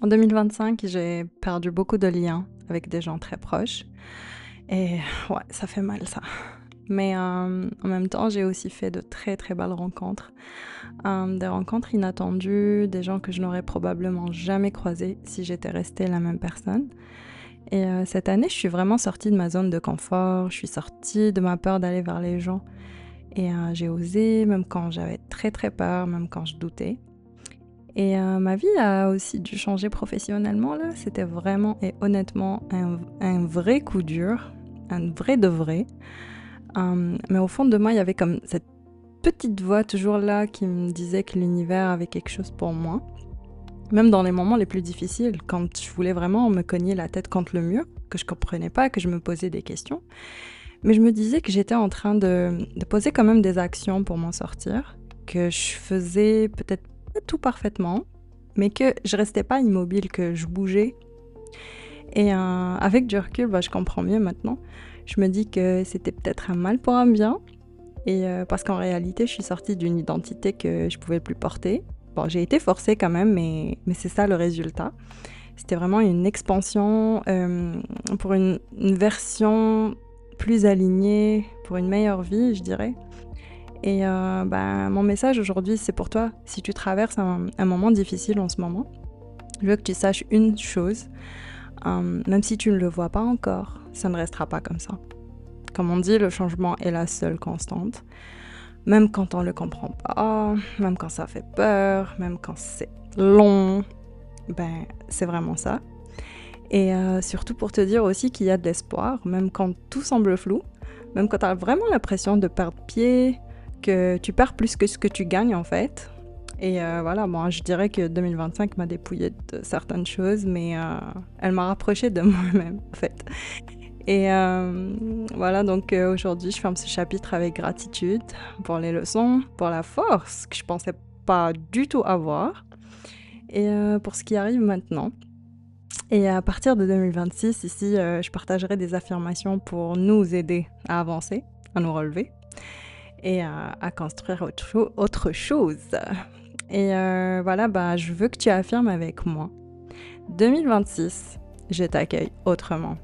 En 2025, j'ai perdu beaucoup de liens avec des gens très proches et ouais, ça fait mal ça. Mais en même temps, j'ai aussi fait de très très belles rencontres. Des rencontres inattendues, des gens que je n'aurais probablement jamais croisés si j'étais restée la même personne. Et cette année, je suis vraiment sortie de ma zone de confort, je suis sortie de ma peur d'aller vers les gens. Et j'ai osé, même quand j'avais très très peur, même quand je doutais. Et ma vie a aussi dû changer professionnellement là. C'était vraiment et honnêtement un vrai coup dur, un vrai de vrai. Mais au fond de moi, il y avait comme cette petite voix toujours là qui me disait que l'univers avait quelque chose pour moi. Même dans les moments les plus difficiles, quand je voulais vraiment me cogner la tête contre le mur, que je comprenais pas, que je me posais des questions. Mais je me disais que j'étais en train de poser quand même des actions pour m'en sortir, que je faisais peut-être pas tout parfaitement, mais que je restais pas immobile, que je bougeais. Et avec du recul, je comprends mieux maintenant. Je me dis que c'était peut-être un mal pour un bien, et parce qu'en réalité, je suis sortie d'une identité que je pouvais plus porter. Bon, j'ai été forcée quand même, mais c'est ça le résultat. C'était vraiment une expansion pour une version plus alignée, pour une meilleure vie, je dirais. Et mon message aujourd'hui, c'est pour toi. Si tu traverses un moment difficile en ce moment, je veux que tu saches une chose. Même si tu ne le vois pas encore, ça ne restera pas comme ça. Comme on dit, le changement est la seule constante. Même quand on ne le comprend pas, même quand ça fait peur, même quand c'est long, c'est vraiment ça. Et surtout pour te dire aussi qu'il y a de l'espoir, même quand tout semble flou, même quand tu as vraiment l'impression de perdre pied, que tu perds plus que ce que tu gagnes en fait. Et voilà, moi je dirais que 2025 m'a dépouillée de certaines choses, mais elle m'a rapprochée de moi-même en fait. Et voilà, donc aujourd'hui je ferme ce chapitre avec gratitude pour les leçons, pour la force que je pensais pas du tout avoir, et pour ce qui arrive maintenant. Et à partir de 2026, ici, je partagerai des affirmations pour nous aider à avancer, à nous relever et à construire autre chose. Et voilà, je veux que tu affirmes avec moi. 2026, je t'accueille autrement.